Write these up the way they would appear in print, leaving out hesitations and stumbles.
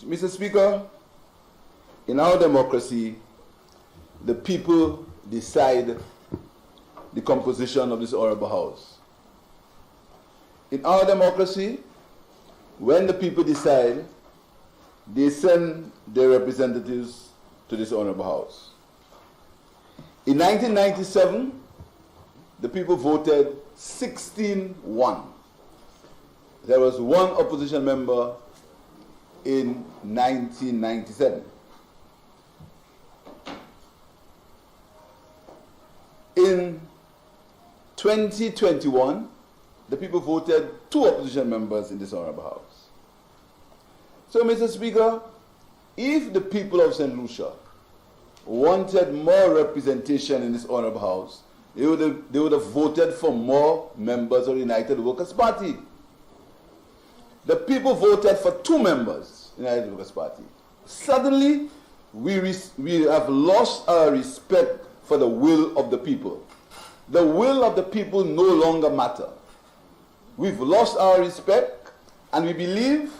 Mr. Speaker, in our democracy, the people decide the composition of this honorable House. In our democracy, when the people decide, they send their representatives to this honorable House. In 1997, the people voted 16-1. There was one opposition member in 1997. In 2021, the people voted 2 opposition members in this honorable House. So, Mr. Speaker, if the people of St. Lucia wanted more representation in this honorable House, they would have voted for more members of the United Workers' Party. The people voted for 2 members in the United Workers' Party. Suddenly, we have lost our respect for the will of the people. The will of the people no longer matter. We've lost our respect, and we believe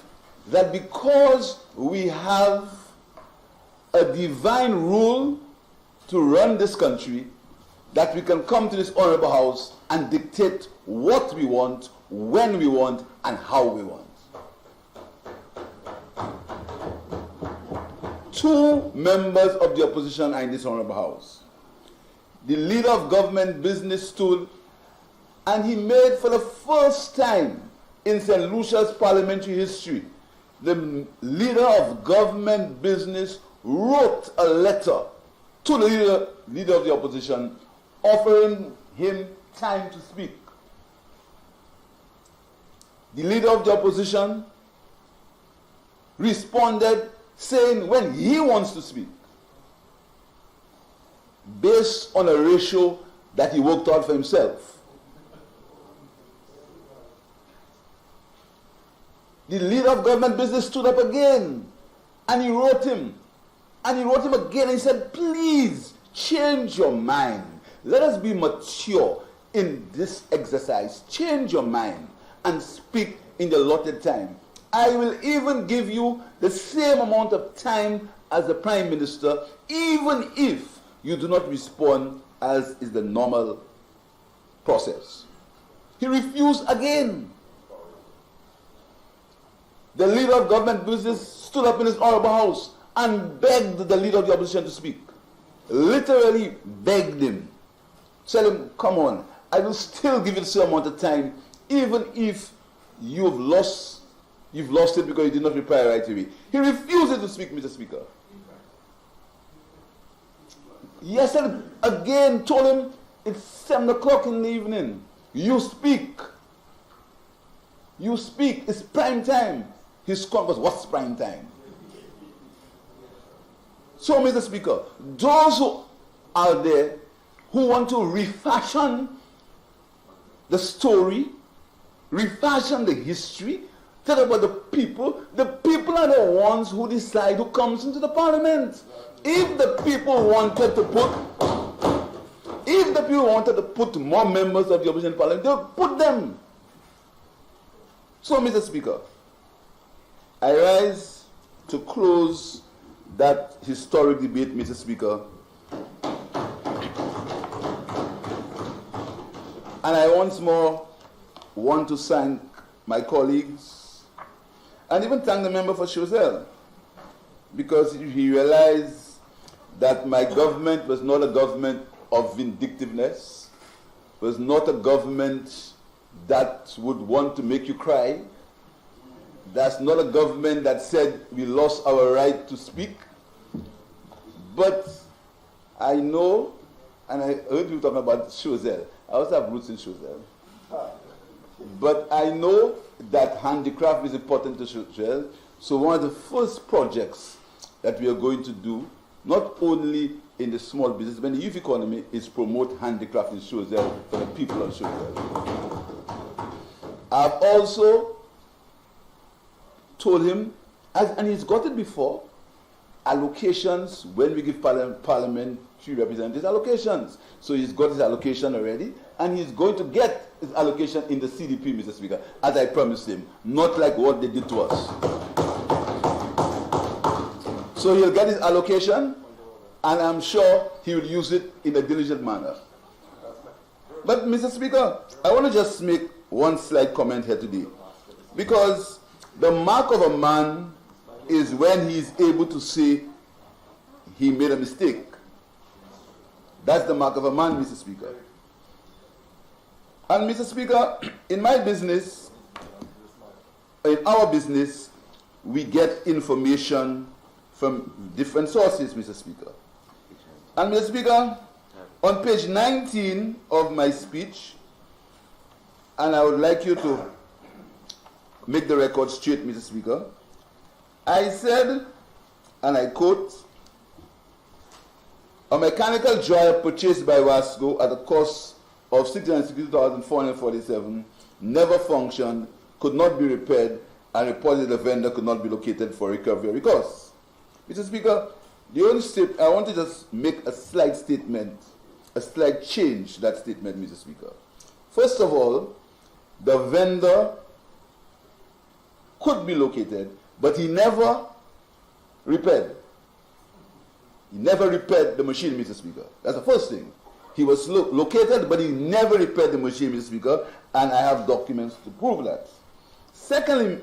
that because we have a divine rule to run this country, that we can come to this honorable House and dictate what we want, when we want, and how we want. 2 members of the opposition are in this honorable House. The leader of government business stood, and he made for the first time in St. Lucia's parliamentary history, the leader of government business wrote a letter to the leader of the opposition offering him time to speak. The leader of the opposition responded saying when he wants to speak, based on a ratio that he worked out for himself. The leader of government business stood up again, and he wrote him. And he wrote him again, and he said, please change your mind. Let us be mature in this exercise. Change your mind and speak in the allotted time. I will even give you the same amount of time as the Prime Minister, even if you do not respond as is the normal process. He refused again. The leader of government business stood up in his honorable House and begged the leader of the opposition to speak. Literally begged him. Tell him, come on, I will still give you the same amount of time, even if you've lost it because you did not reply right away. He refused to speak, Mr. Speaker. Yes, and again told him, it's 7 o'clock in the evening. You speak. You speak. It's prime time. His response was, what's prime time? So, Mr. Speaker, those who are there who want to refashion the story, refashion the history, tell about the people are the ones who decide who comes into the parliament. If the people wanted to put more members of the opposition parliament, they'll put them. So, Mr. Speaker, I rise to close that historic debate, Mr. Speaker. And I once more want to thank my colleagues and even thank the member for Choiseul, because he realized that my government was not a government of vindictiveness, was not a government that would want to make you cry. That's not a government that said we lost our right to speak. But I know, and I heard you talking about Choiseul. I also have roots in Choiseul. But I know that handicraft is important to Choiseul. So one of the first projects that we are going to do, not only in the small business, but in the youth economy, is promote handicraft in Choiseul for the people of Choiseul. I've also told him, and he's got it before, allocations when we give parliamentary representatives allocations. So he's got his allocation already, and he's going to get his allocation in the CDP, Mr. Speaker, as I promised him, not like what they did to us. So he'll get his allocation, and I'm sure he will use it in a diligent manner. But, Mr. Speaker, I want to just make one slight comment here today. Because the mark of a man is when he is able to say he made a mistake. That's the mark of a man, Mr. Speaker. And, Mr. Speaker, in my business, in our business, we get information from different sources, Mr. Speaker. And, Mr. Speaker, on page 19 of my speech, and I would like you to make the record straight, Mr. Speaker, I said, and I quote, a mechanical dryer purchased by Wasco at a cost of $660,447 never functioned, could not be repaired, and reported the vendor could not be located for recovery recourse. Mr. Speaker, the only step, I want to just make a slight statement, a slight change to that statement, Mr. Speaker. First of all, the vendor could be located, but he never repaired. He never repaired the machine, Mr. Speaker. That's the first thing. He was located, but he never repaired the machine, Mr. Speaker, and I have documents to prove that. Secondly,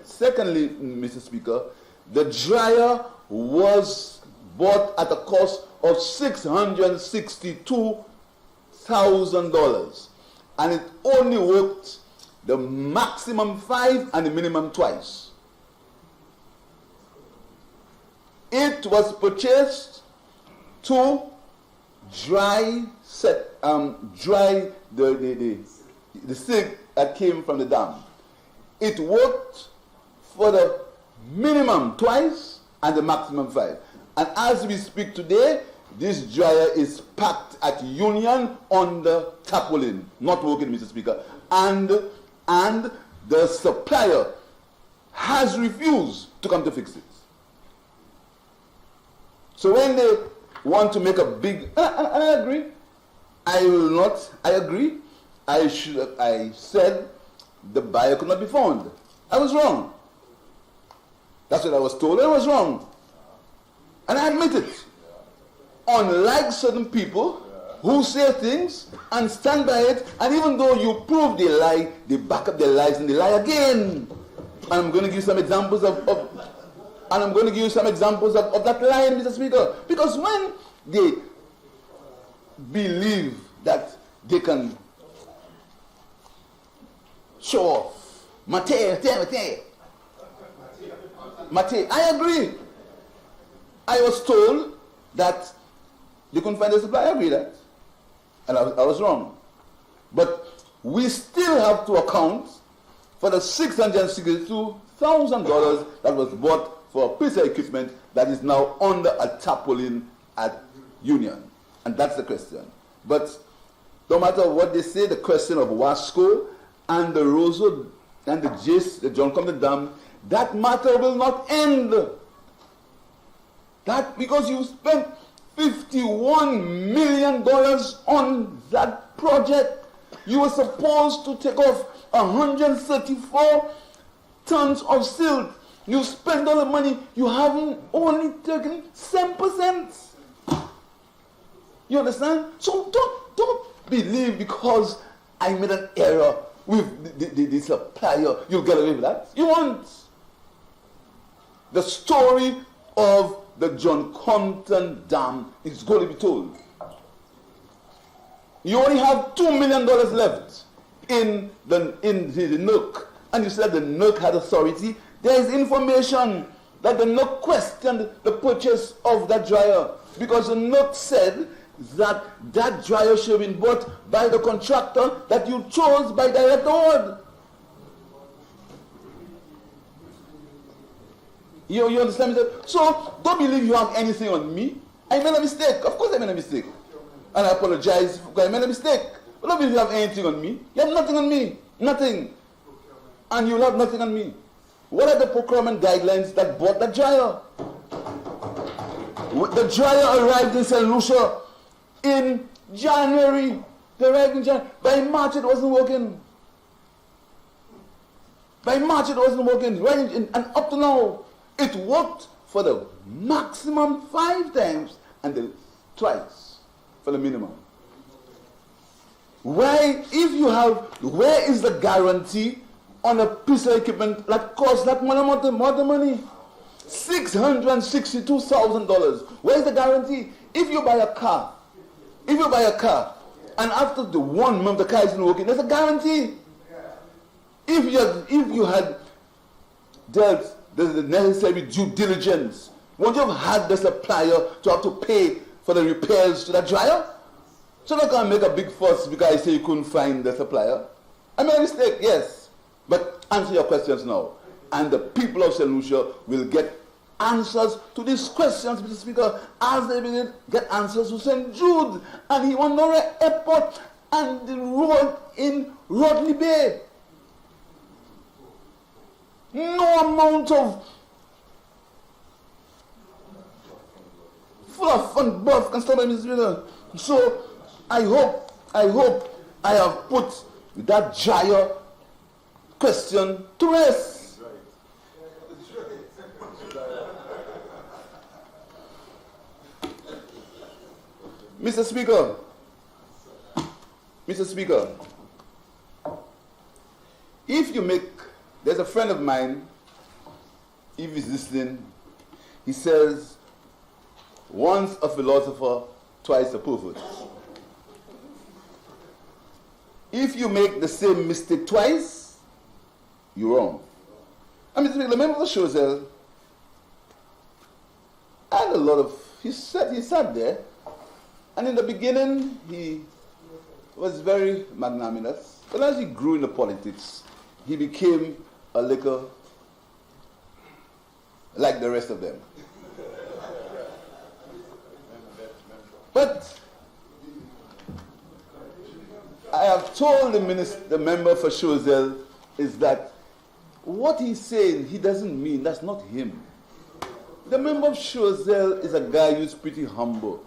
Mr. Speaker, the dryer was bought at a cost of $662,000, and it only worked the maximum 5 and the minimum twice. It was purchased to dry the silt that came from the dam. It worked for the minimum twice and the maximum 5. And as we speak today, this dryer is packed at Union on the tarpaulin, not working, Mr. Speaker. And the supplier has refused to come to fix it. So when they want to make a big, and I agree, I agree, I said the buyer could not be found. I was wrong. That's what I was told. I was wrong. And I admit it. Unlike certain people who say things and stand by it, and even though you prove they lie, they back up their lies and they lie again. And I'm going to give you some examples of that line, Mr. Speaker. Because when they believe that they can show off, Mate, I agree. I was told that they couldn't find a supply. I agree that. And I was wrong. But we still have to account for the $662,000 that was bought for a piece of equipment that is now under a tarpaulin at Union. And that's the question. But no matter what they say, the question of Wasco and the Rosewood and the Jace, the John Compton Dam, that matter will not end. That because you spent $51 million on that project. You were supposed to take off 134 tons of silt. You spend all the money. You haven't only taken 7%. You understand? So don't believe because I made an error with the supplier, you'll get away with that. You won't. The story of the John Compton Dam is going to be told. You only have $2 million left in the NERC, and you said the NERC had authority. There is information that the NERC questioned the purchase of that dryer because the NERC said that that dryer should have been bought by the contractor that you chose by direct award. You understand me? So don't believe you have anything on me. I made a mistake. Of course I made a mistake. And I apologize because I made a mistake. But don't believe you have anything on me. You have nothing on me. Nothing. And you'll have nothing on me. What are the procurement guidelines that bought the dryer? The dryer arrived in St. Lucia in January. They arrived in January. By March it wasn't working. By March it wasn't working. Right? And up to now, it worked for the maximum 5 times and the twice for the minimum. Why, if you have, where is the guarantee on a piece of equipment that costs that more the money? $662,000. Where is the guarantee? If you buy a car, and after the 1 month the car isn't working, there's a guarantee. If you had dealt the necessary due diligence, won't you have had the supplier to have to pay for the repairs to that dryer? So not going to make a big fuss because I say you couldn't find the supplier. I made a mistake, yes. But answer your questions now. And the people of St. Lucia will get answers to these questions, Mr. Speaker, as they will get answers to St. Jude and he won the airport and the road in Rodley Bay. No amount of fluff and buff can stop Mr. Speaker. So I hope I have put that gyre question to rest. Mr. Speaker, if you make, there's a friend of mine, if he's listening, he says, once a philosopher, twice a prophet. If you make the same mistake twice, you're wrong. And Mr. Speaker, the member of the Choiseul had a lot of, he sat there, and in the beginning, he was very magnanimous. But as he grew into politics, he became a little like the rest of them. But I have told the member for Choiseul is that what he's saying, he doesn't mean, that's not him. The member of Choiseul is a guy who's pretty humble.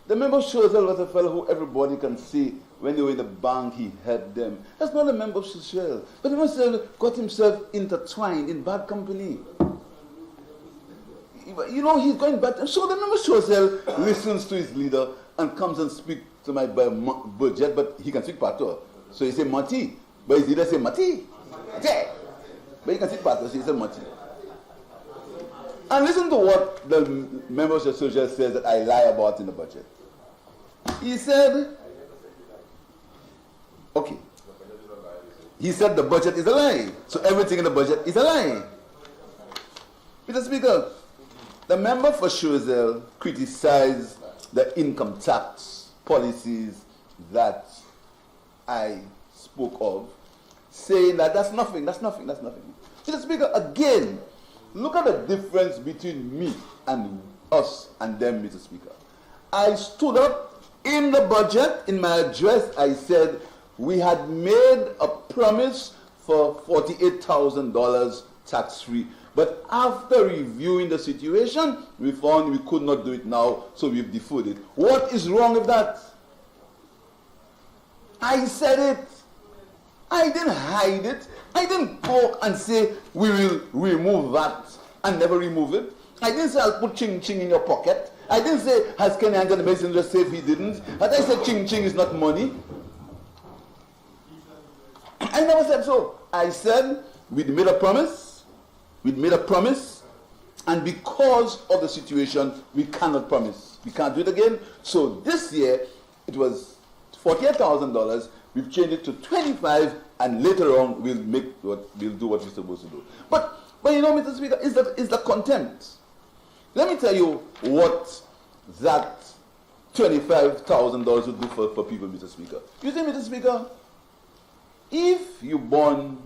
The member of Choiseul was a fellow who everybody can see when they were in the bank, he helped them. That's not a member of Choiseul. But the member got himself intertwined in bad company. You know, he's going back. So the member of Choiseul listens to his leader and comes and speaks to my budget, but he can speak Pato. So he say Mati. But his leader say Mati. But he can speak Pato, so he say Mati. And listen to what the member of Choiseul says that I lie about in the budget. He said, okay. He said the budget is a lie. So everything in the budget is a lie. Mr. Speaker, the member for Choiseul criticized the income tax policies that I spoke of, saying that that's nothing. Mr. Speaker, again, look at the difference between me and us and them, Mr. Speaker. I stood up in the budget, in my address, I said we had made a promise for $48,000 tax-free. But after reviewing the situation, we found we could not do it now, so we've deferred it. What is wrong with that? I said it. I didn't hide it. I didn't go and say we will remove that and never remove it. I didn't say I'll put ching-ching in your pocket. I didn't say, has Kenny Anton the messenger say if he didn't? But I said ching-ching is not money. I never said so. I said we'd made a promise. And because of the situation, we cannot promise. We can't do it again. So this year, it was $48,000. We've changed it to 25, and later on we'll do what we're supposed to do. But you know, Mr. Speaker, is the contempt. Let me tell you what that $25,000 would do for people, Mr. Speaker. You see, Mr. Speaker, if you born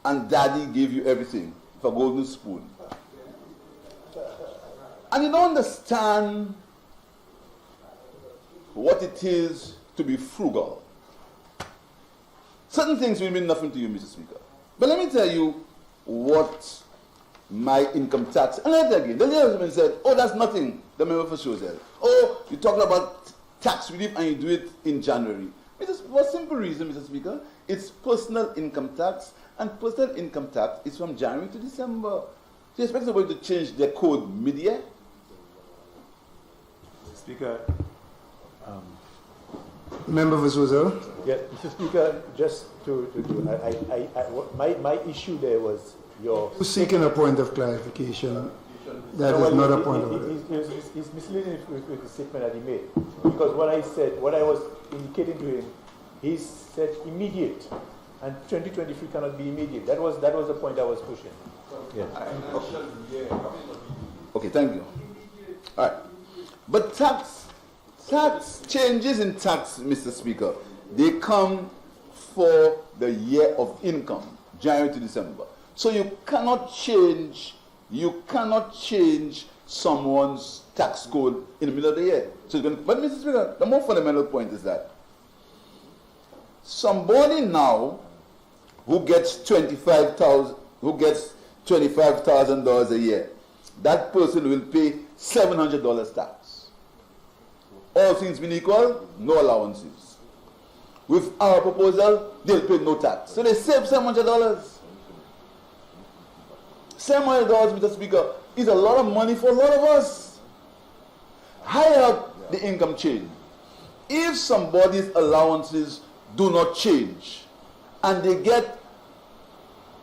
and daddy gave you everything, for a golden spoon, and you don't understand what it is to be frugal, certain things will mean nothing to you, Mr. Speaker. But let me tell you what my income tax, and let again, the gentleman said, oh, that's nothing, the member for Choiseul. Oh, you're talking about tax relief and you do it in January. For a simple reason, Mr. Speaker, it's personal income tax, and personal income tax is from January to December. Do you expect somebody to change their code mid-year? Speaker. Member for Suzel. Yeah, Mr. Speaker, just my issue there was your... Who's seeking a point of clarification? That is not a point of order. He's misleading with the statement that he made. Because what I was indicating to him, he said immediate. And 2023 cannot be immediate. That was the point I was pushing. Yeah. Okay, thank you. All right. But tax changes in tax, Mr. Speaker, they come for the year of income, January to December. So you cannot change someone's tax code in the middle of the year. So but Mr. Speaker, the more fundamental point is that somebody now who gets $25,000 a year, that person will pay $700 tax. All things being equal, no allowances. With our proposal, they'll pay no tax. So they save $700. $700, Mr. Speaker, is a lot of money for a lot of us. Higher up the income chain. If somebody's allowances do not change, and they get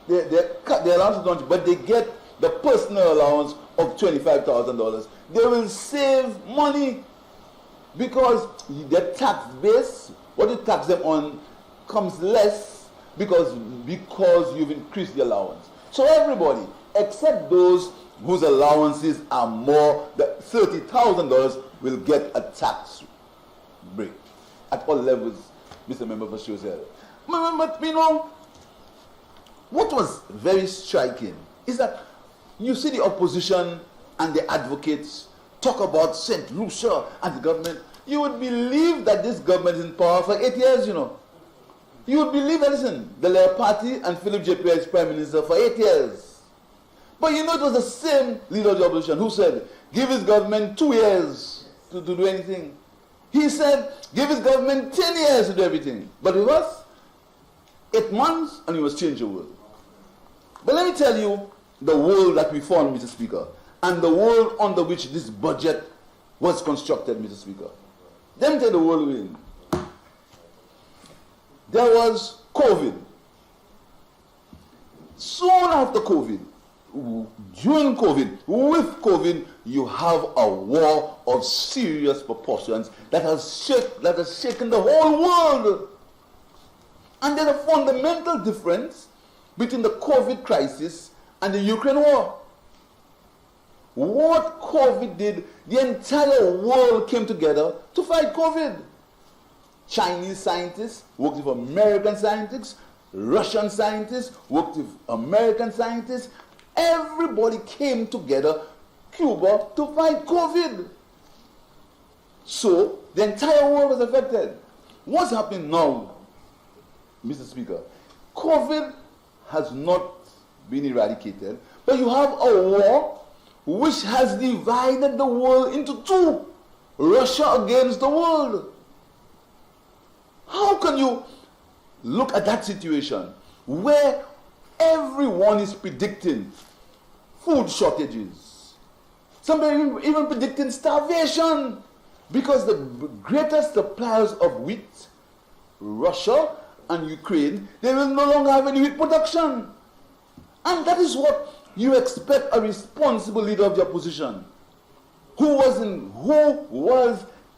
their allowances don't change, but they get the personal allowance of $25,000, they will save money because their tax base, what you tax them on, comes less because you've increased the allowance. So everybody, except those whose allowances are more than $30,000, will get a tax break at all levels, Mr. Member for Choiseul. But you know, what was very striking is that you see the opposition and the advocates talk about St. Lucia and the government. You would believe that this government is in power for 8 years, you know. You would believe that, listen, the Labour Party and Philip J.P. is Prime Minister for 8 years. But you know, it was the same leader of the opposition who said, give his government 2 years to do anything. He said, give his government 10 years to do everything. But with us, 8 months and he was change the world. But let me tell you the world that we found, Mr. Speaker, and the world under which this budget was constructed, Mr. Speaker. Let me tell you the world we're in. There was COVID. Soon after COVID, during COVID, with COVID, you have a war of serious proportions that has shaken the whole world. And there's a fundamental difference between the COVID crisis and the Ukraine war. What COVID did, the entire world came together to fight COVID. Chinese scientists worked with American scientists, Russian scientists worked with American scientists. Everybody came together, Cuba, to fight COVID. So the entire world was affected. What's happening now, Mr. Speaker? COVID has not been eradicated, but you have a war which has divided the world into two. Russia against the world. How can you look at that situation where everyone is predicting food shortages? Somebody even predicting starvation because the greatest suppliers of wheat, Russia and Ukraine, they will no longer have any wheat production. And that is what you expect a responsible leader of the opposition who was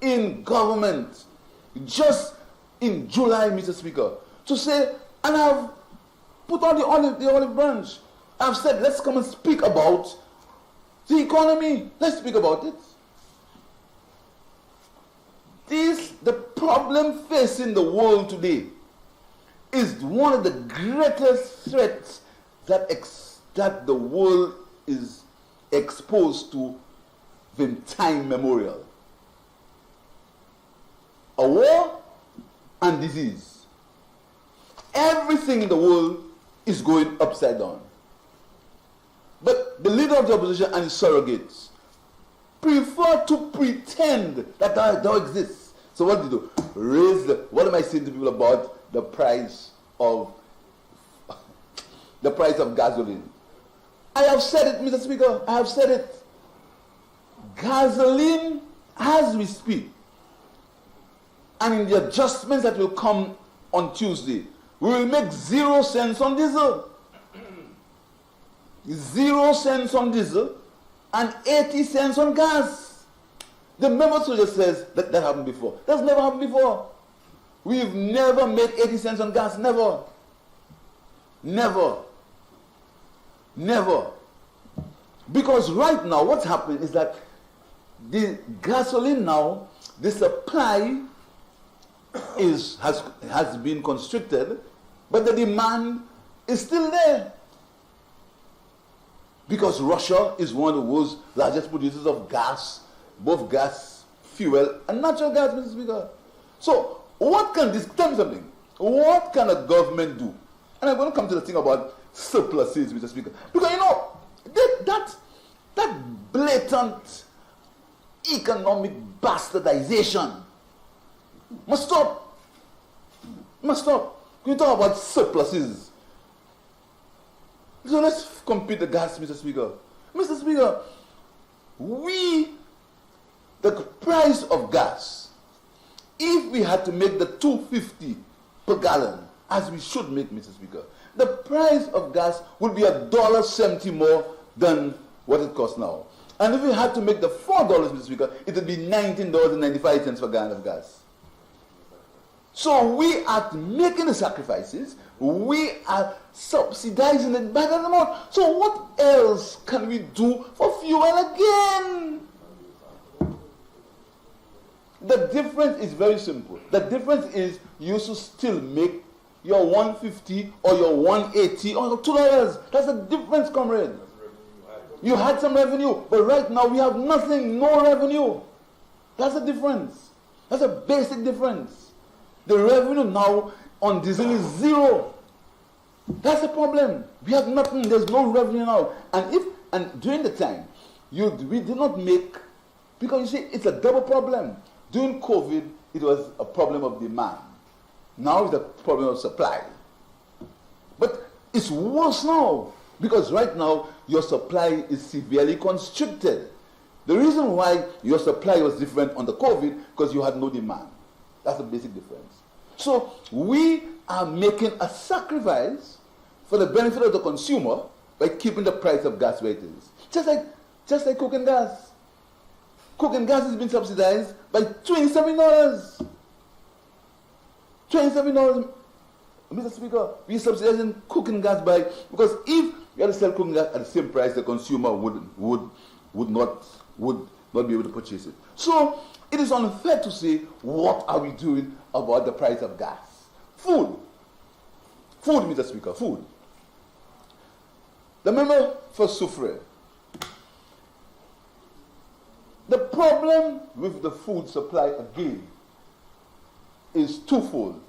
in government just in July, Mr. Speaker, to say, and I've put on the olive branch. I've said, let's come and speak about the economy. Let's speak about it. The problem facing the world today is one of the greatest threats that the world is exposed to from time memorial. A war and disease. Everything in the world is going upside down. But the leader of the opposition and his surrogates prefer to pretend that that exists. So what do you do? What am I saying to people about the price of gasoline? I have said it, Mr. Speaker. I have said it. Gasoline, as we speak, and in the adjustments that will come on Tuesday, we will make 0 cents on diesel. 0 cents on diesel and 80 cents on gas. The member soldier says that happened before. That's never happened before. We've never made 80 cents on gas. Never. Never. Never. Because right now what's happening is that the gasoline now, the supply has been constricted, but the demand is still there. Because Russia is one of the world's largest producers of gas, both gas, fuel, and natural gas, Mr. Speaker. So, tell me something. What can a government do? And I'm going to come to the thing about surpluses, Mr. Speaker. Because, that blatant economic bastardization must stop. Must stop. Can you talk about surpluses? So let's compete the gas, Mr. Speaker. Mr. Speaker, the price of gas, if we had to make the $2.50 per gallon, as we should make, Mr. Speaker, the price of gas would be $1.70 more than what it costs now. And if we had to make the $4, Mr. Speaker, it would be $19.95 per gallon of gas. So we are making the sacrifices. We are subsidizing it by that amount. So what else can we do for fuel again? The difference is very simple. The difference is you should still make your $1.50 or your $1.80 or your $2. That's the difference, comrade. You had some revenue, but right now we have nothing, no revenue. That's the difference. That's a basic difference. The revenue now on diesel is 0. That's the problem. We have nothing. There's no revenue now. And during the time, we did not make, because you see, it's a double problem. During COVID, it was a problem of demand. Now it's a problem of supply. But it's worse now, because right now your supply is severely constricted. The reason why your supply was different on the COVID, because you had no demand. That's the basic difference. So we are making a sacrifice for the benefit of the consumer by keeping the price of gas where it is. Just like cooking gas. Cooking gas has been subsidized by $27. $27, Mr. Speaker. We subsidizing cooking gas because if we had to sell cooking gas at the same price, the consumer would not be able to purchase it. So it is unfair to say, what are we doing about the price of gas? Food, Mr. Speaker, food. The member for Soufrière. The problem with the food supply again is twofold.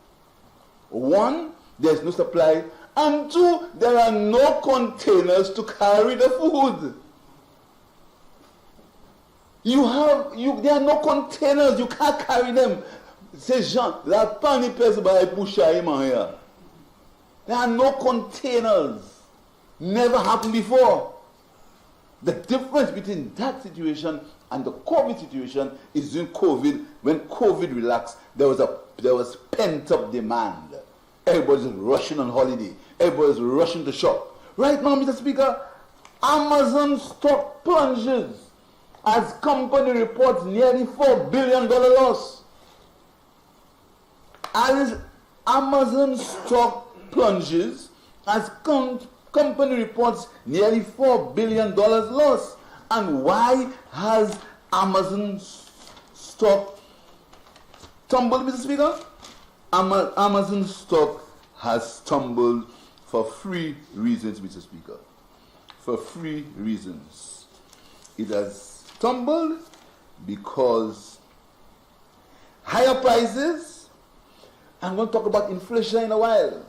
One, there's no supply, and two, there are no containers to carry the food. There are no containers, you can't carry them. Ces gens, la pani pèse ba epoucha here. There are no containers. Never happened before. The difference between that situation and the COVID situation is during COVID. When COVID relaxed, there was pent-up demand. Everybody's rushing on holiday. Everybody's rushing to shop. Right now, Mr. Speaker, Amazon stock plunges as company reports nearly $4 billion loss. As Amazon stock plunges as company reports nearly $4 billion loss. And why has Amazon stock tumbled, Mr. Speaker? Amazon stock has tumbled for 3 reasons, Mr. Speaker. For 3 reasons. It has tumbled because higher prices. I'm going to talk about inflation in a while.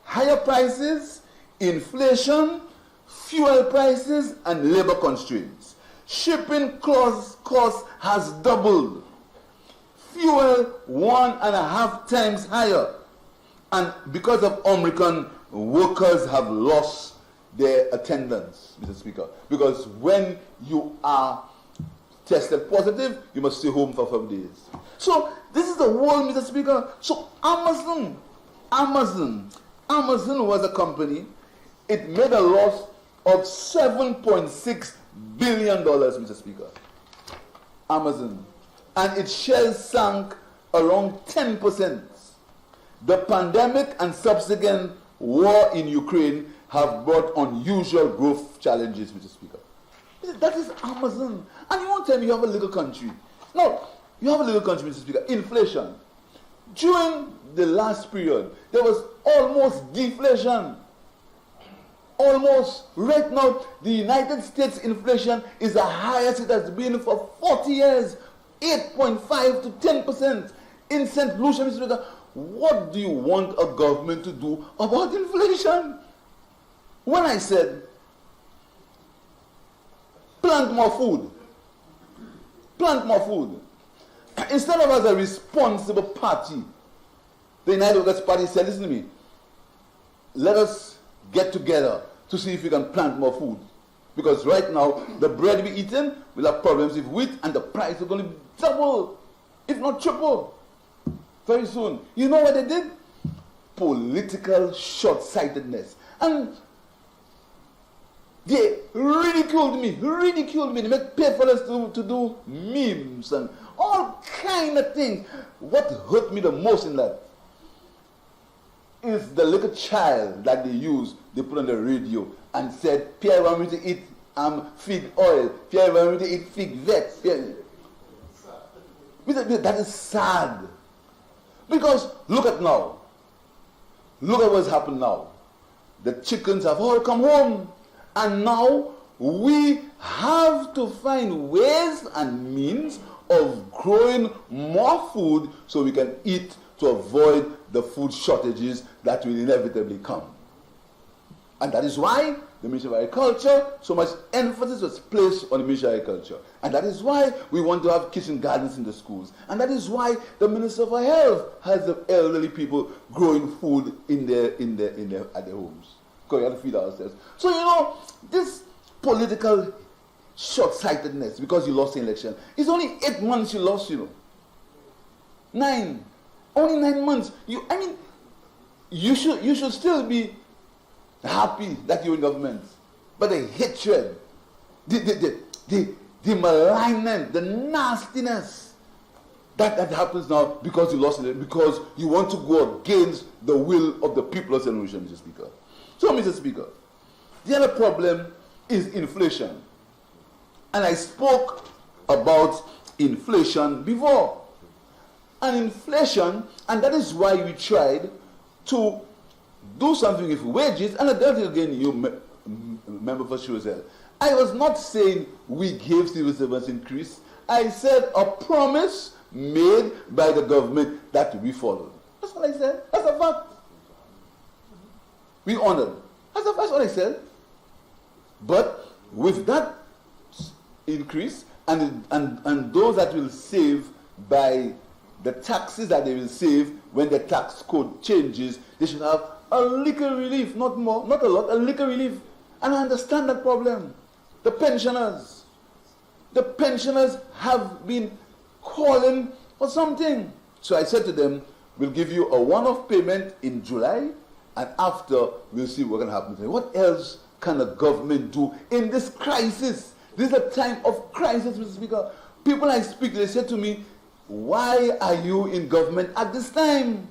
Higher prices, inflation, fuel prices, and labor constraints. Shipping cost has doubled. Fuel 1.5 times higher. And because of Omicron, workers have lost their attendance, Mr. Speaker. Because when you are tested positive, you must stay home for 5 days. So this is the world, Mr. Speaker. So Amazon was a company. It made a loss of $7.6 billion, Mr. Speaker. Amazon. And its shares sank around 10%. The pandemic and subsequent war in Ukraine have brought unusual growth challenges, Mr. Speaker. That is Amazon. And you won't tell me you have a little country. No, you have a little country, Mr. Speaker. Inflation. During the last period, there was almost deflation. Almost. Right now, the United States inflation is the highest it has been for 40 years. 8.5 to 10%. In St. Lucia, Mr. Speaker, what do you want a government to do about inflation? When I said, plant more food, instead of as a responsible party, the United Workers' Party said, listen to me, let us get together to see if we can plant more food. Because right now, the bread we eating will have problems with wheat, and the price is going to double, if not triple, very soon. You know what they did? Political short-sightedness. And they ridiculed me. They made pay for us to do memes and all kind of things. What hurt me the most in that is the little child that they put on the radio and said, Pierre want me to eat fig oil, Pierre want me to eat fig vet. That is sad. Because look at what's happened now. The chickens have all come home. And now we have to find ways and means of growing more food so we can eat to avoid the food shortages that will inevitably come. And that is why the Ministry of Agriculture, so much emphasis was placed on the Ministry of Agriculture. And that is why we want to have kitchen gardens in the schools. And that is why the Minister for Health has the elderly people growing food at their homes. Because we have to feed ourselves. So, you know, this political short-sightedness, because you lost the election, it's only 8 months you lost, you know. 9. Only 9 months. You should still be happy that you're in government. But the hatred, the malignment, the nastiness, that happens now because you lost it, because you want to go against the will of the people of St. Lucia, Mr. Speaker. So, Mr. Speaker, the other problem is inflation. And I spoke about inflation before. And inflation, and that is why we tried to do something with wages. And I tell you again, you member for Choiseul, I was not saying we gave civil servants increase. I said a promise made by the government that we followed. That's what I said. That's a fact. We honored. That's what I said. But with that increase and those that will save by the taxes that they will save when the tax code changes, they should have a little relief, not more, not a lot, a little relief. And I understand that problem. The pensioners have been calling for something. So I said to them, we'll give you a one-off payment in July, and after we'll see what's going to happen. What else can a government do in this crisis? This is a time of crisis, Mr. Speaker. People I speak to, they say to me, why are you in government at this time?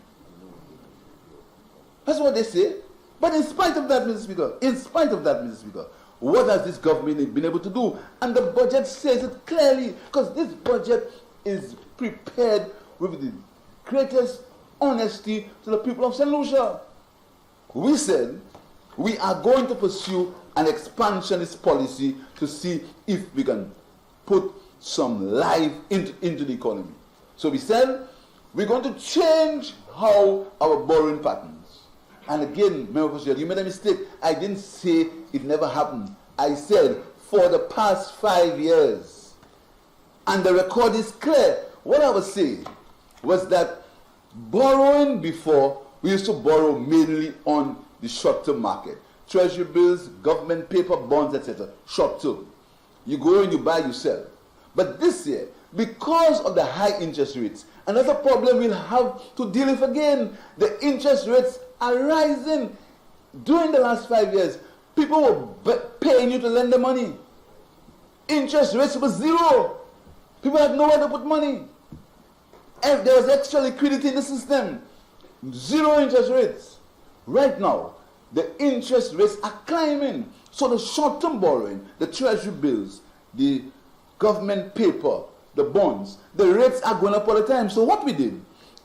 That's what they say. But in spite of that, Mr. Speaker, what has this government been able to do? And the budget says it clearly, because this budget is prepared with the greatest honesty to the people of St. Lucia. We said we are going to pursue an expansionist policy to see if we can put some life into the economy. So we said we're going to change how our borrowing patterns. And again, member, you made a mistake. I didn't say it never happened. I said for the past 5 years. And the record is clear. What I was saying was that borrowing before, we used to borrow mainly on the short-term market. treasury bills, government paper, bonds, etc. Short term. You go and you buy, you sell. But this year, because of the high interest rates, another problem we'll have to deal with again. The interest rates are rising. During the last 5 years, people were paying you to lend the money. Interest rates were zero. People had nowhere to put money. And there was extra liquidity in the system. Zero interest rates. Right now, the interest rates are climbing. So the short-term borrowing, the treasury bills, the government paper, the bonds, the rates are going up all the time. So what we did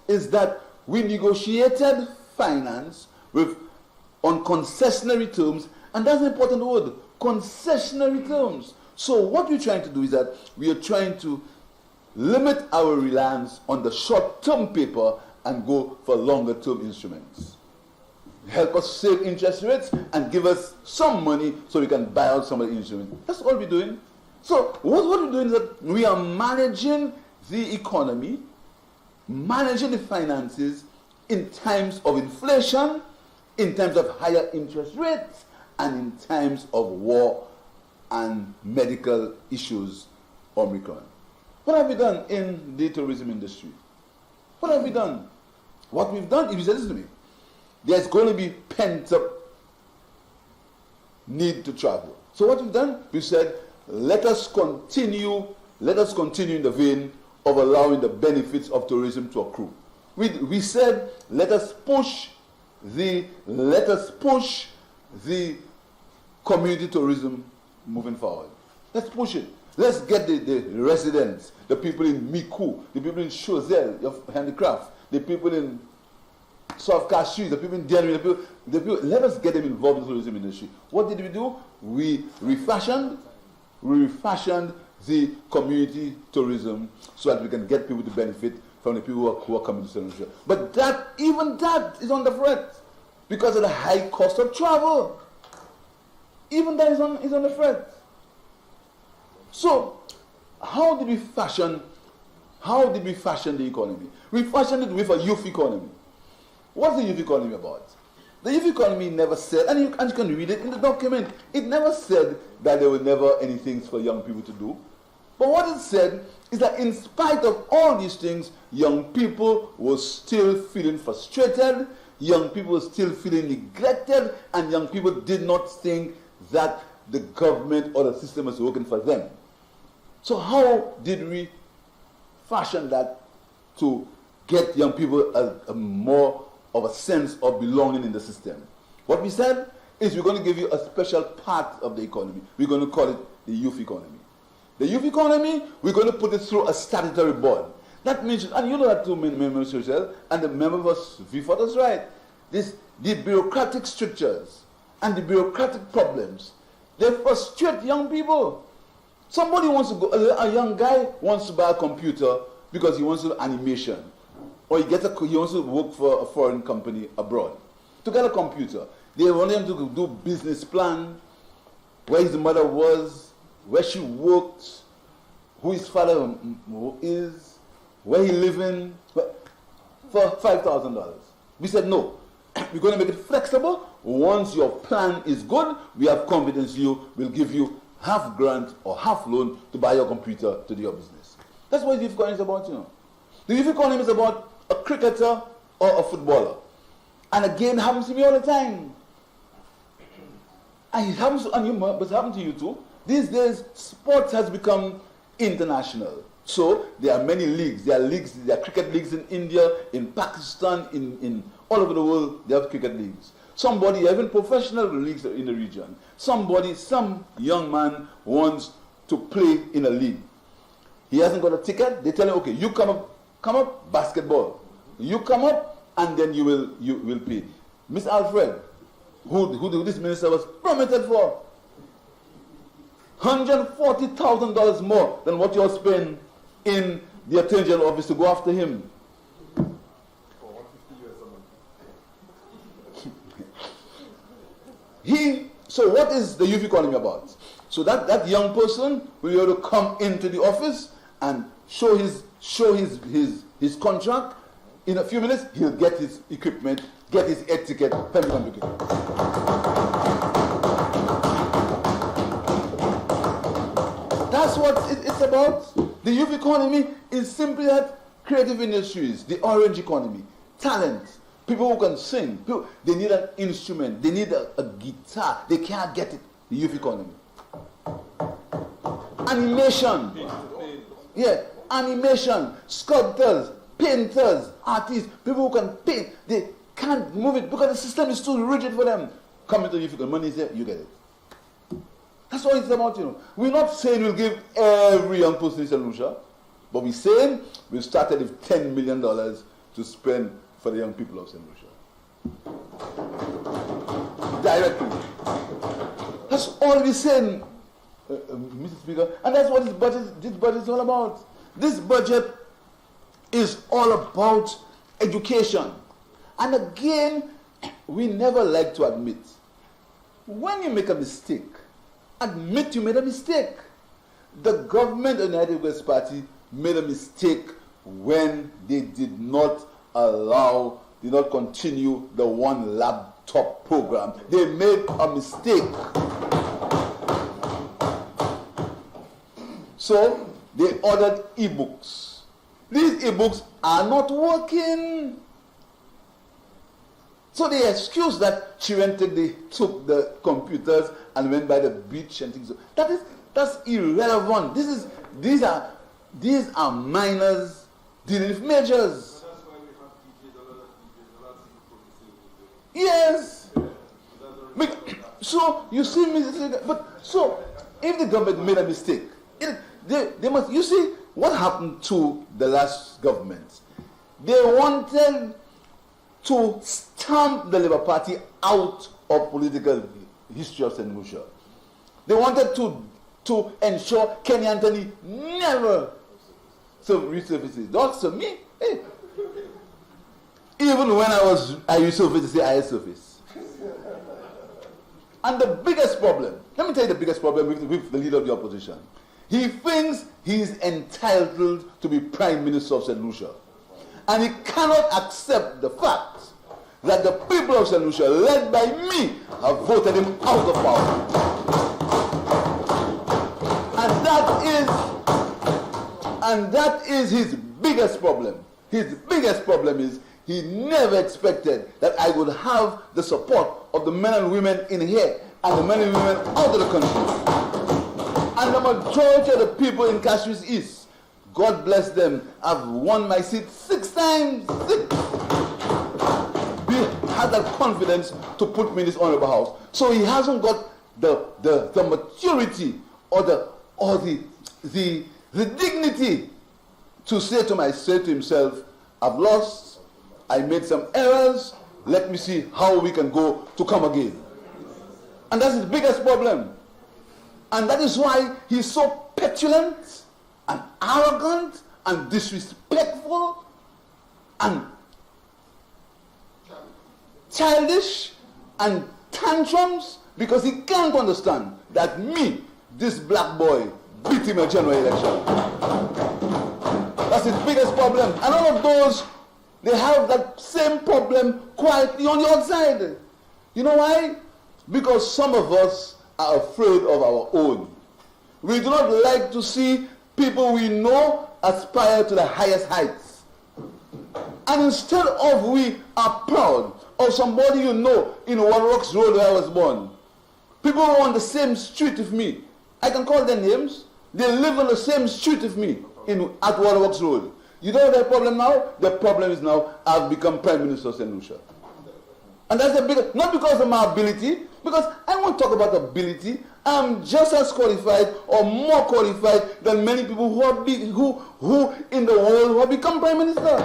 is that we negotiated finance on concessionary terms, and that's an important word, concessionary terms. So what we're trying to do is that we are trying to limit our reliance on the short-term paper and go for longer-term instruments. Help us save interest rates and give us some money so we can buy out some of the instruments. That's all we're doing. So what we're doing is that we are managing the economy, managing the finances in times of inflation, in times of higher interest rates, and in times of war and medical issues Omicron. What have we done in the tourism industry? What have we done? What we've done, if you say, listen to me, there's going to be pent-up need to travel. So what we've done, we said, let us continue in the vein of allowing the benefits of tourism to accrue. We said, let us push the community tourism moving forward. Let's push it. Let's get the residents, the people in Miku, the people in Chozel, of handicraft, the people in South Cashew, the people in Denver, the people, let us get them involved in the tourism industry. What did we do? We refashioned the community tourism so that we can get people to benefit from the people who are coming to St. Lucia. But even that is on the threat because of the high cost of travel. Even that is on the threat. So, how did we fashion the economy? We fashioned it with a youth economy. What's the youth economy about? The youth economy never said, and you can read it in the document, it never said that there were never anything for young people to do. But what it said is that in spite of all these things, young people were still feeling frustrated, young people were still feeling neglected, and young people did not think that the government or the system was working for them. So how did we fashion that to get young people a more of a sense of belonging in the system? What we said is we're going to give you a special part of the economy. We're going to call it the youth economy. The youth economy, we're going to put it through a statutory board. That means, and you know that too, Members Social, and the members of VFOT is right. The bureaucratic strictures and the bureaucratic problems, they frustrate young people. Somebody wants to go, a young guy wants to buy a computer because he wants to do animation. Or he wants to work for a foreign company abroad. To get a computer, they want him to do business plan, where his mother was, where she worked, who his father is, where he living, for $5,000. We said no. We're going to make it flexible. Once your plan is good, we have confidence we'll give you half grant or half loan to buy your computer to do your business. That's what the youth economy is about, you know. The youth economy is about a cricketer or a footballer. And again, it happens to me all the time. And it happens to you too. These days, sports has become international. So there are many leagues. There are cricket leagues in India, in Pakistan, in all over the world, they have cricket leagues. Even professional leagues in the region. Some young man wants to play in a league. He hasn't got a ticket. They tell him, okay, you come up, basketball. You come up, and then you will pay. Miss Alfred, who this minister was promoted for, $140,000 more than what you're spending in the Attorney General office to go after him. So what is the youth economy about? So that young person will be able to come into the office and show his contract. In a few minutes, he'll get his equipment, get his etiquette, That's what it's about. The youth economy is simply that creative industries, the orange economy, talent, people who can sing. People, they need an instrument. They need a guitar. They can't get it. The youth economy. Animation. Yeah, animation. Sculptors, painters, artists, people who can paint. They can't move it because the system is too rigid for them. Come into the youth economy. Money is there, you get it. That's what it's about, We're not saying we'll give every young person in St. Lucia, but we're saying we've started with $10 million to spend for the young people of St. Lucia. Directly. That's all we're saying, Mr. Speaker. And that's what this budget is all about. This budget is all about education. And again, we never like to admit, when you make a mistake, admit you made a mistake. The government of the United West Party made a mistake when they did not continue the one laptop program. They made a mistake. So they ordered e-books. These e-books are not working. So they excuse that children took the computers and went by the beach and things. That's irrelevant. These are minors dealing with majors. That's why we have DJs, a lot of DJs, Yes. So you see, so if the government made a mistake, they must. You see what happened to the last government? They wanted to stamp the Labour Party out of political history of St. Lucia. They wanted to ensure Kenny Anthony never resurfaces. Don't to me. Hey. Even when I resurfaced, they say I surface. And the biggest problem, let me tell you the biggest problem with the leader of the opposition. He thinks he is entitled to be Prime Minister of St. Lucia. And he cannot accept the fact that the people of St. Lucia, led by me, have voted him out of power. And that is his biggest problem. His biggest problem is he never expected that I would have the support of the men and women in here and the men and women out of the country. And the majority of the people in Castries East, God bless them, have won my seat 6 times. 6. He had that confidence to put me in this honorable house. So he hasn't got the maturity or the dignity to say to himself, I've lost, I made some errors, let me see how we can go to come again. And that's his biggest problem. And that is why he's so petulant and arrogant and disrespectful and childish and tantrums, because he can't understand that me, this black boy, beat him in a general election. That's his biggest problem. And all of those, they have that same problem quietly on the outside. You know why? Because some of us are afraid of our own. We do not like to see people we know aspire to the highest heights. And instead of we are proud of somebody you know in Waterworks Road where I was born, people who are on the same street with me, I can call their names, they live on the same street with me at Waterworks Road. You know their problem now? The problem is now I've become Prime Minister of St. Lucia. And that's the biggest, not because of my ability, because I won't talk about ability. I'm just as qualified or more qualified than many people who in the world who have become Prime Minister. So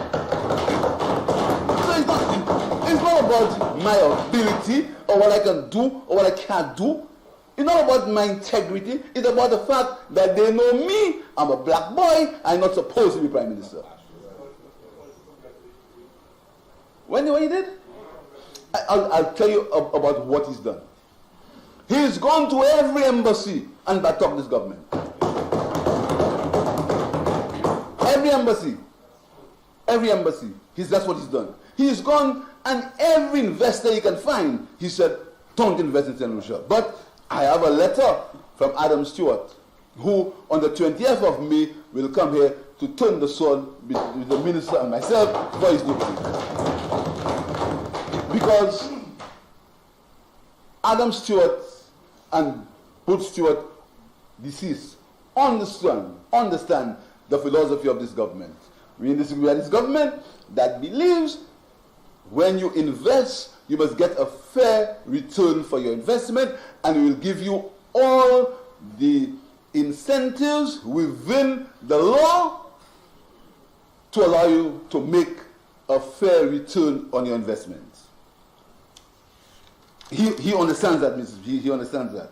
it's not about my ability or what I can do or what I can't do. It's not about my integrity. It's about the fact that they know me. I'm a black boy. I'm not supposed to be Prime Minister. When he did? I'll tell you about what he's done. He's gone to every embassy and backtalked this government. Every embassy. That's what he's done. He's gone and every investor he can find, he said, don't invest in St. Lucia. But I have a letter from Adam Stewart. who on the 20th of May will come here to turn the sword with the minister and myself for his duty. Because Adam Stewart and Butch Stewart, deceased, understand the philosophy of this government. We are this government that believes when you invest, you must get a fair return for your investment, and we will give you all the incentives within the law to allow you to make a fair return on your investment. He understands that, he understands that.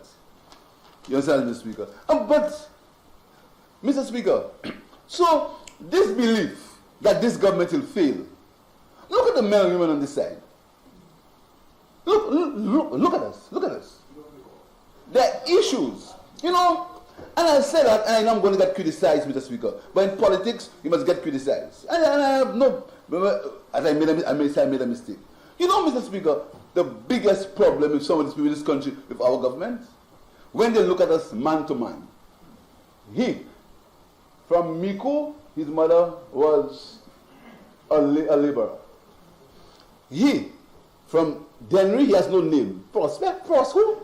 You understand, Mr. Speaker? But, Mr. Speaker, so this belief that this government will fail, look at the men and women on this side. Look at us. Look at us. There are issues, you know. And I say that, and I know I'm going to get criticized, Mr. Speaker. But in politics, you must get criticized. And I have no, as I may say I made a mistake. You know, Mr. Speaker, the biggest problem with some of these people in this country, with our government, when they look at us man to man. He, from Miku, his mother was a laborer. He, from Denry, he has no name. Prospect? Pros who?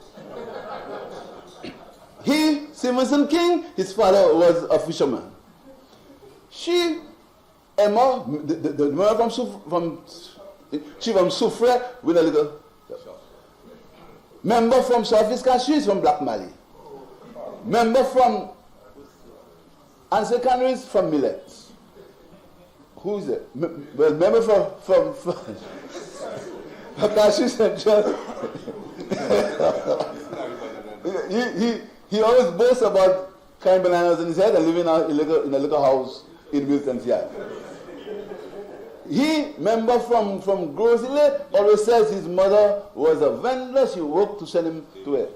He, Simonson King, his father was a fisherman. She, Emma, the mother from Soufre with a little member from Southeast Cashews from Black Mali. Member from Ansel Canaries from Millet. Who is it? Well, member from Cashews and he always boasts about carrying bananas in his head and living in a little house in Wilton's yard. He, member from Grosile, always says his mother was a vendor. She worked to send him to it.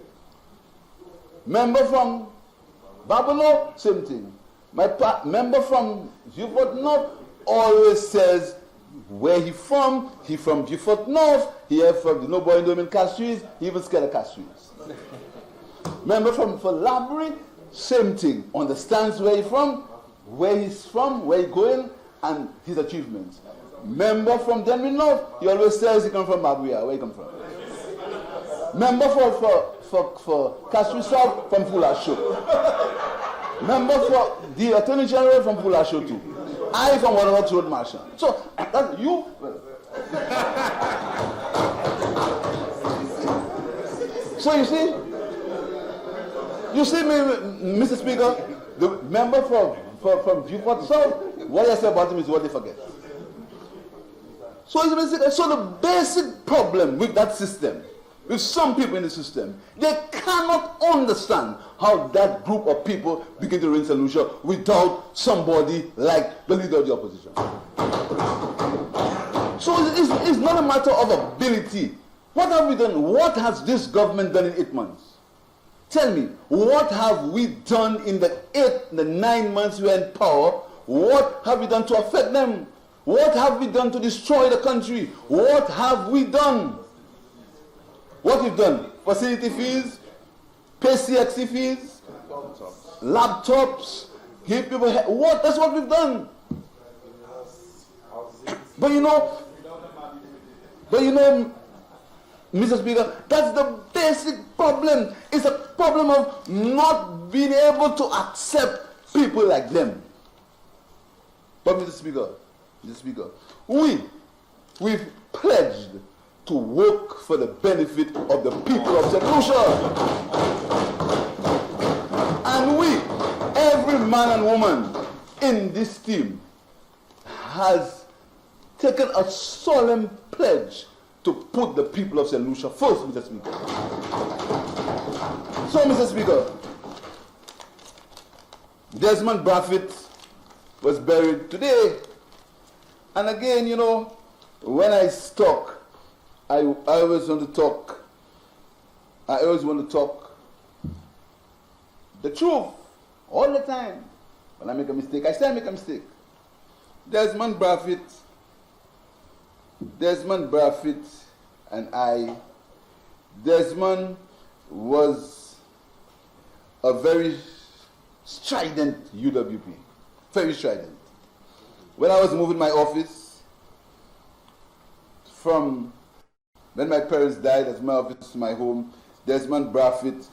Member from Babylon, same thing. Member from Beaufort North always says where he from Beaufort North. He have from no boy in Cashews. He even scared of Cashews. Member from Labry, same thing. Understands where he's from, where he's going, and his achievements. Member from Denver North, he always says he comes from Maguia. Where he come from? Member for Cashew South, from Fulasho. Member for the Attorney General, from Fulasho too. I from Waterworks Road Marshal. So that's you. So you see me, Mr. Speaker, the member from Beaufort South, what I say about him is what they forget. So the basic problem with that system, with some people in the system, they cannot understand how that group of people begin to reign solution without somebody like the leader of the opposition. So it's not a matter of ability. What have we done? What has this government done in 8 months? Tell me, what have we done in the 9 months we are in power? What have we done to affect them? What have we done to destroy the country? What have we done? What we've done? Facility fees, pay CXC fees, laptops, give people what? That's what we've done. But you know, Mr. Speaker, that's the basic problem. It's a problem of not being able to accept people like them. But Mr. Speaker, we've pledged to work for the benefit of the people of St. Lucia. And every man and woman in this team has taken a solemn pledge to put the people of St. Lucia first, Mr. Speaker. So, Mr. Speaker, Desmond Bradford was buried today. And again, when I talk, I always want to talk the truth all the time. When I make a mistake, I say I make a mistake. Desmond Bradford and Desmond was a very strident UWP. Very strident. When I was moving my office from when my parents died, as my office to my home, Desmond Brafitt,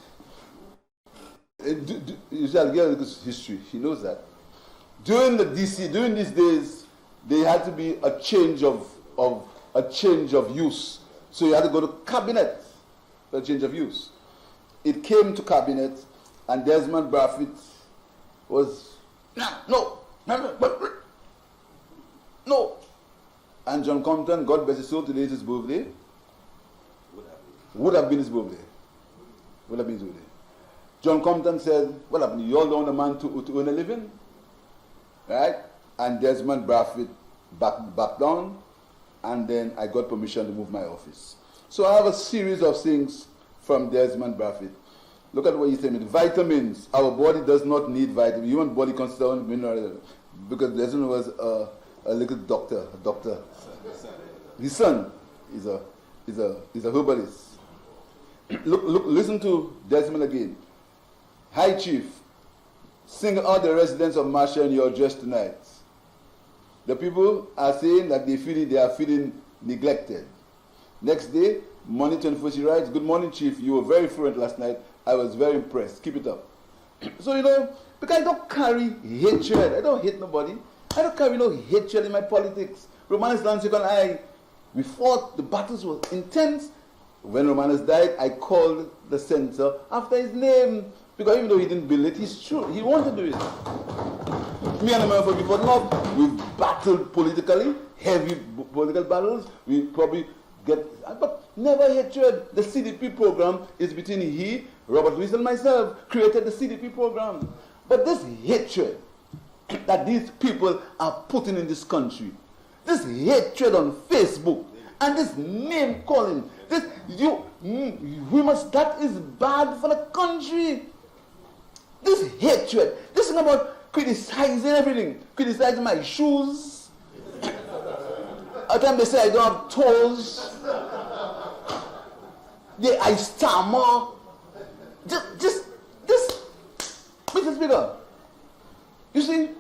you shall get a history, he knows that. During these days, there had to be a change of use. So you had to go to cabinet for a change of use. It came to cabinet, and Desmond Brafitt was, no. And John Compton, God bless his soul, today is his birthday. Would have been his birthday. John Compton said, what happened? You all don't want a man to earn a living? Right? And Desmond Brafitt back down, and then I got permission to move my office. So I have a series of things from Desmond Brafitt. Look at what he's saying. Vitamins. Our body does not need vitamins. Human body consists of minerals. Because Desmond was a little doctor. His son is a herbalist. Look, listen to Desmond again. Hi, Chief. Single out the residents of Marshall in your address tonight. The people are saying that they are feeling neglected. Next day, Money 24, she writes, good morning, Chief. You were very fluent last night. I was very impressed. Keep it up. So, because I don't carry hatred. I don't hate nobody. I don't carry no hatred in my politics. Romanus Lansing and I, we fought. The battles were intense. When Romanus died, I called the center after his name. Because even though he didn't build it, he's true. He wanted to do it. Me and the man for before love, we've battled politically, heavy political battles. We probably but never hatred. The CDP program is between he, Robert Lewis, and myself, created the CDP program. But this hatred that these people are putting in this country, this hatred on Facebook, and this name calling, that is bad for the country. This hatred, this thing about criticizing everything, criticizing my shoes. At times they say I don't have toes. I stammer. Just, Mr. Speaker, you see,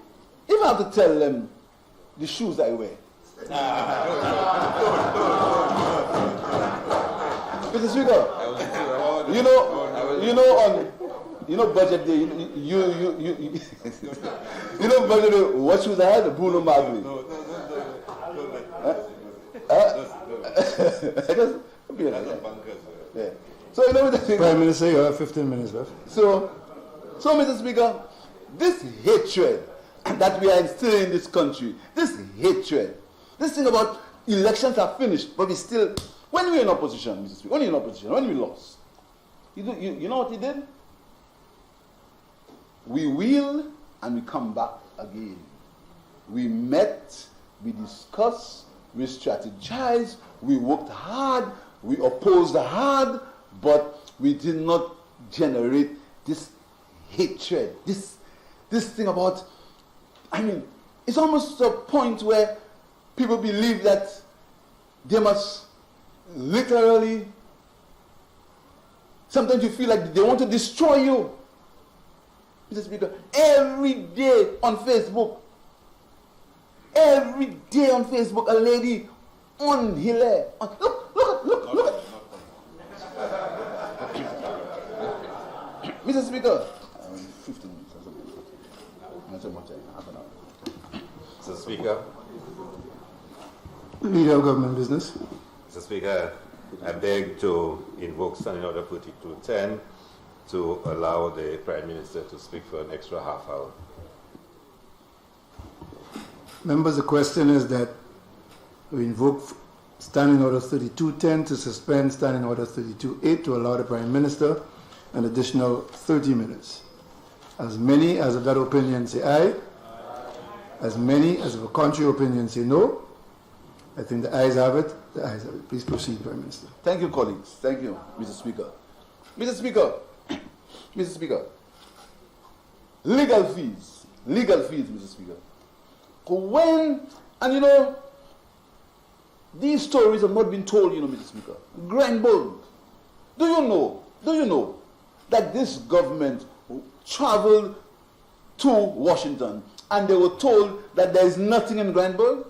if I have to tell them the shoes I wear. Mr. Speaker, budget day, budget day, what shoes I had? The Bruno Magli. Yeah. So, Prime Minister, you have 15 minutes left. So, Mr. Speaker, this hatred that we are instilling in this country, this hatred, this thing about elections are finished, but we still, when we're in opposition, Mr. Speaker, when we lost, you know what he did? We wheel and we come back again. We met, we discussed, we strategized, we worked hard, we opposed hard, but we did not generate this hatred, this thing about, it's almost to a point where people believe that they must literally, sometimes you feel like they want to destroy you. Mr. Speaker, every day on Facebook, a lady on Hilaire. Look at. Mr. Speaker, 15 minutes or something. Not so much, half an hour. Mr. Speaker. Leader of Government Business. Mr. Speaker, I beg to invoke Standing Order 3210 to allow the Prime Minister to speak for an extra half hour. Members, the question is that we invoke Standing Order 3210 to suspend Standing Order 328 to allow the Prime Minister an additional 30 minutes. As many as of that opinion say aye. As many as of a contrary opinion say no. I think the ayes have it. The ayes have it. Please proceed, Prime Minister. Thank you, colleagues. Thank you, Mr. Speaker. Mr. Speaker, legal fees, Mr. Speaker. These stories have not been told, Mr. Speaker. Greenberg, do you know that this government traveled to Washington, and they were told that there is nothing in Grindberg.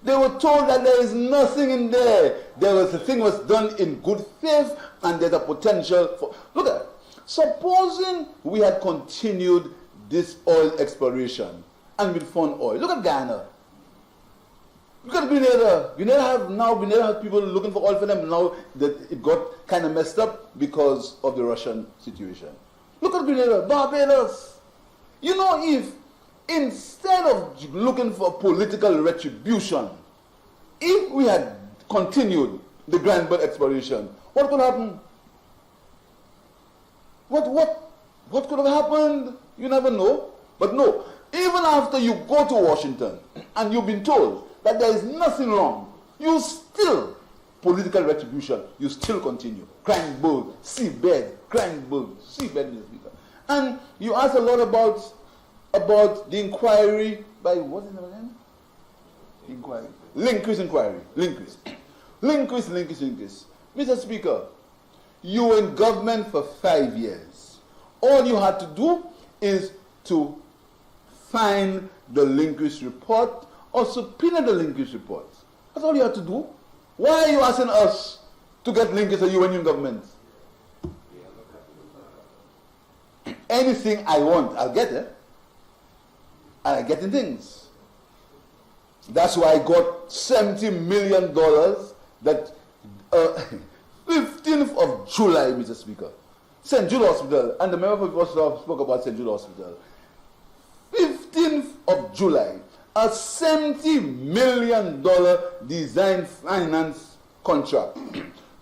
They were told that there is nothing in there. The thing was done in good faith, and there's a potential for. Look at it. Supposing we had continued this oil exploration and we'd found oil. Look at Ghana. Look at Grenada. Grenada have people looking for oil for them now that it got kind of messed up because of the Russian situation. Look at Grenada, Barbados. You know, if instead of looking for political retribution, if we had continued the Grindberg exploration, what could happen? What could have happened? You never know. But no, even after you go to Washington and you've been told that there is nothing wrong, you still, political retribution, you still continue. Grindberg, seabed, Grindberg, seabed, Mr. Speaker. And you asked a lot about the inquiry by, what's his name again? Inquiry. Lindquist inquiry. Lindquist. Mr. Speaker, you were in government for 5 years. All you had to do is to find the Lindquist report or subpoena the Lindquist report. That's all you had to do. Why are you asking us to get Lindquist or you when you're in government? Anything I want, I'll get it. And I'm getting things. That's why I got $70 million that 15th of July, Mr. Speaker. St. Jude Hospital, and the member for People spoke about St. Jude Hospital. 15th of July, a $70 million design finance contract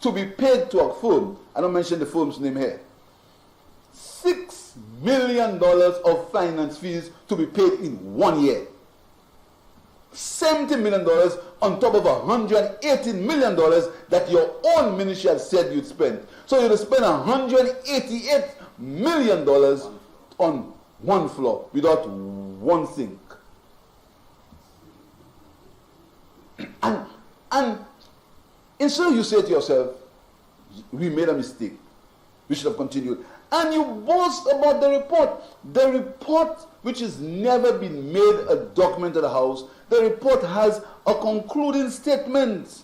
to be paid to a firm. I don't mention the firm's name here. $6 million of finance fees to be paid in 1 year. $70 million on top of $118 million that your own ministry had said you'd spend. So you'd spend $188 million on one floor without one sink. And instead you say to yourself, we made a mistake, we should have continued. And you boast about the report which has never been made a document of the House. The report has a concluding statement.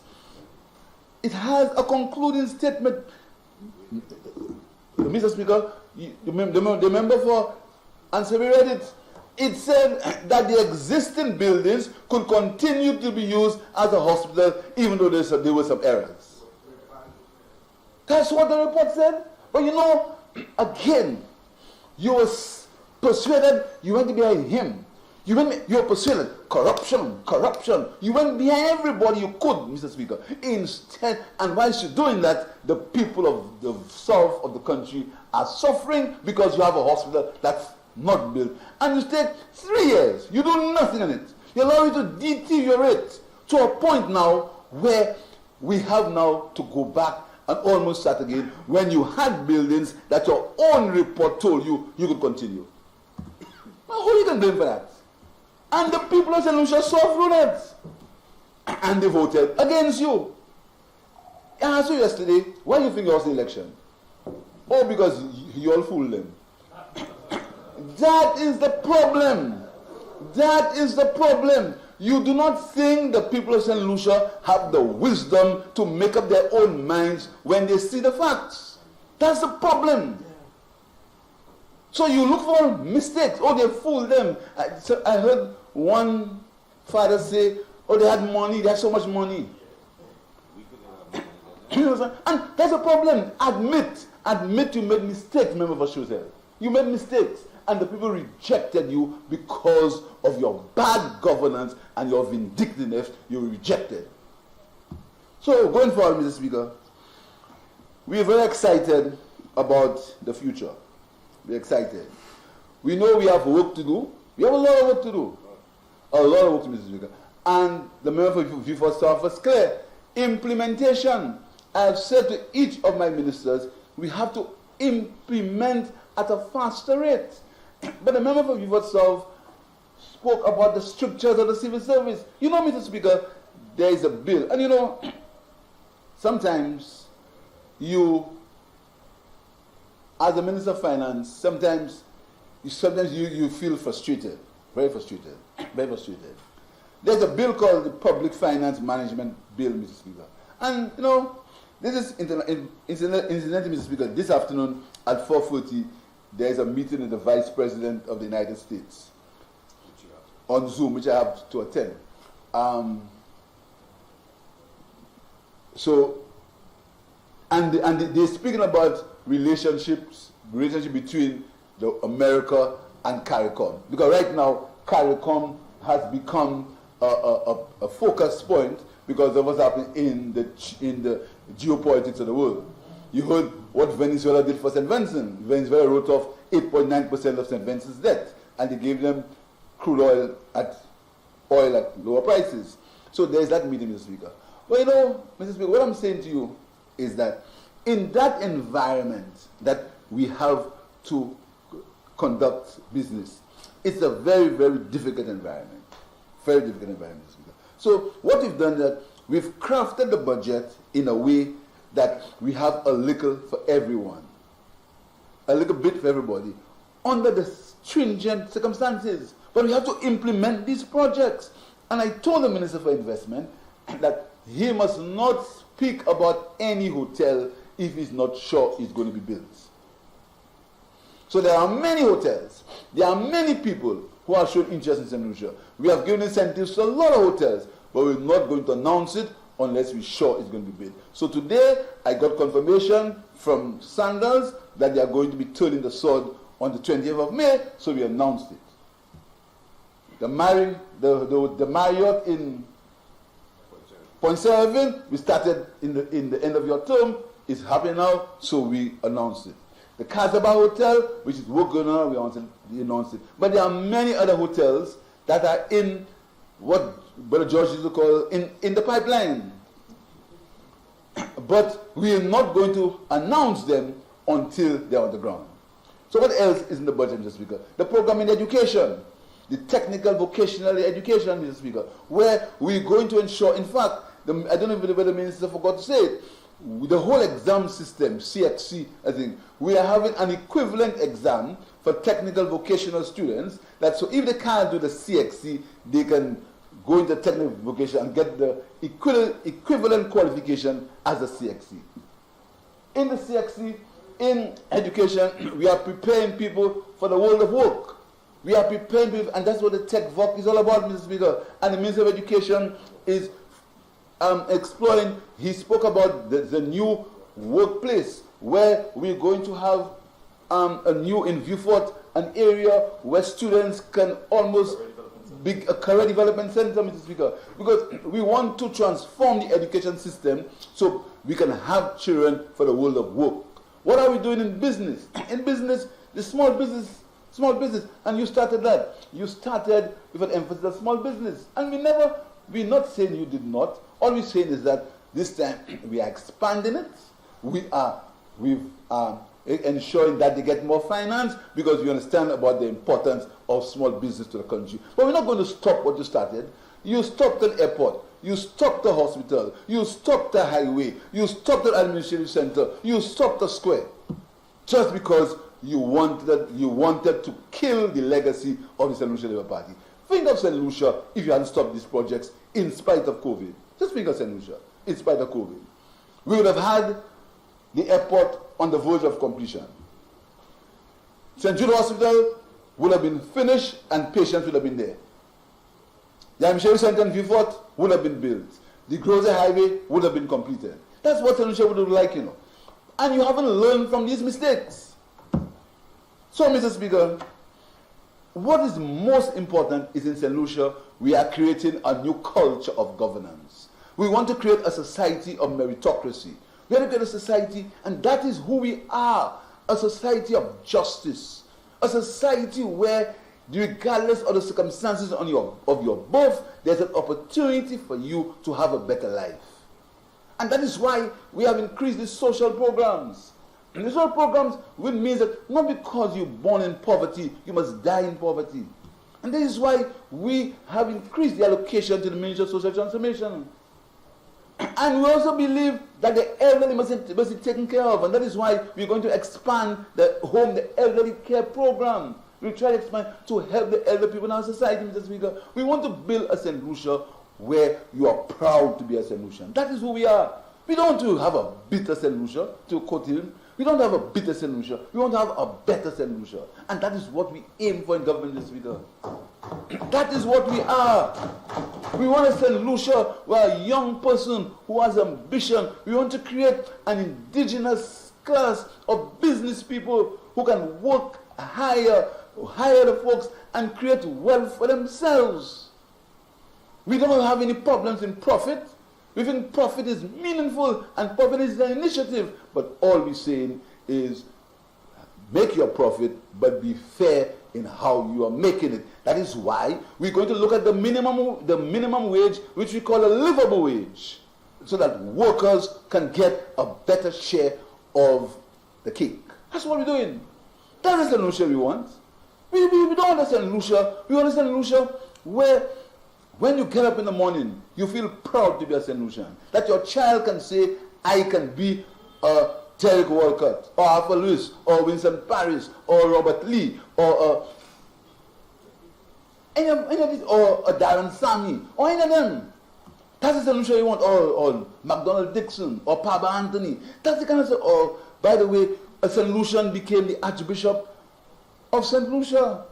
It has a concluding statement. Mr. Speaker, the member for answer, we read it. It said that the existing buildings could continue to be used as a hospital even though there were some errors. That's what the report said. But you know, again, you were persuaded, you went behind him. You were persuaded, corruption. You went behind everybody you could, Mr. Speaker. Instead, and whilst you're doing that, the people of the south of the country are suffering because you have a hospital that's not built. And you take 3 years, you do nothing on it. You allow it to deteriorate to a point now where we have now to go back and almost start again when you had buildings that your own report told you could continue. Now, who you can blame for that? And the people of St. Lucia saw through that. And they voted against you. I asked you yesterday, why do you think you lost the election? Oh, because you all fooled them. That is the problem. That is the problem. You do not think the people of St. Lucia have the wisdom to make up their own minds when they see the facts. That's the problem. So you look for mistakes. Oh, they fooled them. I heard one father say, oh, they had money, they had so much money. And that's a problem. Admit you made mistakes, member for Shuzel. You made mistakes. And the people rejected you because of your bad governance and your vindictiveness. You were rejected. So going forward, Mr. Speaker, we are very excited about the future. We're excited. We know we have work to do. We have a lot of work to do. A lot of work, Mr. Speaker. And the member for V4 South was clear. Implementation. I have said to each of my ministers, we have to implement at a faster rate. But the member for V4 South spoke about the strictures of the civil service. You know, Mr. Speaker, there is a bill. And you know, sometimes you as a Minister of Finance, sometimes you feel frustrated, very frustrated, very frustrated. There's a bill called the Public Finance Management Bill, Mr. Speaker. And, you know, this is, incidentally, Mr. Speaker, this afternoon at 4:30, there is a meeting with the Vice President of the United States on Zoom, which I have to attend. They're speaking about relationship between America and CARICOM. Because right now, CARICOM has become a focus point because of what's happening in the geopolitics of the world. You heard what Venezuela did for St. Vincent. Venezuela wrote off 8.9% of St. Vincent's debt, and they gave them crude oil at lower prices. So there's that meeting, Mr. Speaker. But you know, Mr. Speaker, what I'm saying to you is that in that environment that we have to conduct business, it's a very, very difficult environment. Very difficult environment, Mr. Speaker. So what we've done is that we've crafted the budget in a way that we have a little for everyone, a little bit for everybody, under the stringent circumstances. But we have to implement these projects. And I told the Minister for Investment that he must not speak about any hotel if he's not sure it's going to be built. So there are many hotels. There are many people who are showing interest in St. Lucia. We have given incentives to a lot of hotels, but we're not going to announce it unless we're sure it's going to be built. So today, I got confirmation from Sandals that they are going to be turning the sword on the 20th of May, so we announced it. The Marriott in Point 7, we started in the end of your term, is happening now, so we announced it. The Casabah Hotel, which is working on, we announced it. But there are many other hotels that are in what Brother George used to call in the pipeline. But we are not going to announce them until they're on the ground. So what else is in the budget, Mr. Speaker? The program in education, the technical vocational education, Mr. Speaker, where we're going to ensure, in fact, I don't know if the Minister forgot to say it, the whole exam system, CXC, I think, we are having an equivalent exam for technical vocational students, that so if they can't do the CXC, they can go into technical vocation and get the equivalent qualification as a CXC. In the CXC, in education, we are preparing people for the world of work. We are preparing people, and that's what the Tech VOC is all about, Mr. Speaker. And the Minister of Education is exploring. He spoke about the new workplace where we're going to have a new in Viewfort, an area where students can almost be a career development center, Mr. Speaker, because we want to transform the education system so we can have children for the world of work. What are we doing in business? In business, the small business, and you started that. You started with an emphasis on small business, and we're not saying you did not. All we're saying is that this time we are expanding it. We've ensuring that they get more finance because we understand about the importance of small business to the country. But we're not going to stop what you started. You stopped the airport. You stopped the hospital. You stopped the highway. You stopped the administrative center. You stopped the square. Just because you wanted to kill the legacy of the St. Lucia Labour Party. Think of St. Lucia if you hadn't stopped these projects in spite of COVID. Just think of St. Lucia in spite of COVID. We would have had the airport on the verge of completion. St. Jude Hospital would have been finished and patients would have been there. The administrative center in Viewfort would have been built. The Grozer Highway would have been completed. That's what St. Lucia would have liked, you know. And you haven't learned from these mistakes. So, Mr. Speaker, what is most important is in St. Lucia, we are creating a new culture of governance. We want to create a society of meritocracy. We want to create a society, and that is who we are, a society of justice, a society where, regardless of the circumstances of your birth, there's an opportunity for you to have a better life. And that is why we have increased the social programs. And the social programs will mean that not because you're born in poverty, you must die in poverty. And this is why we have increased the allocation to the Ministry of Social Transformation. And we also believe that the elderly must be taken care of, and that is why we're going to expand the elderly care program. We try to expand to help the elder people in our society, Mr. Speaker. We want to build a St. Lucia where you are proud to be a St. Lucian. That is who we are. We don't want to have a bitter St. Lucia, to quote him. We don't have a bitter St. Lucia. We want to have a better St. Lucia. And that is what we aim for in government, Mr. Speaker. That is what we are. We want a St. Lucia where a young person who has ambition, we want to create an indigenous class of business people who can work hire the folks and create wealth for themselves. We don't have any problems in profit. We think profit is meaningful and profit is an initiative. But all we're saying is make your profit, but be fair in how you are making it. That is why we're going to look at the minimum wage, which we call a livable wage, so that workers can get a better share of the cake. That's what we're doing. That's the St. Lucia we want. We don't want a St. Lucia. We want a St. Lucia where when you get up in the morning, you feel proud to be a St. Lucian. That your child can say, I can be a Derek Walcott, or Arthur Lewis, or Vincent Paris, or Robert Lee, or any of these, or a Darren Sammy, or any of them. That's the St. Lucia you want, or McDonald Dixon, or Papa Anthony. That's the kind of stuff. Or, by the way, a St. Lucian became the Archbishop of St. Lucia,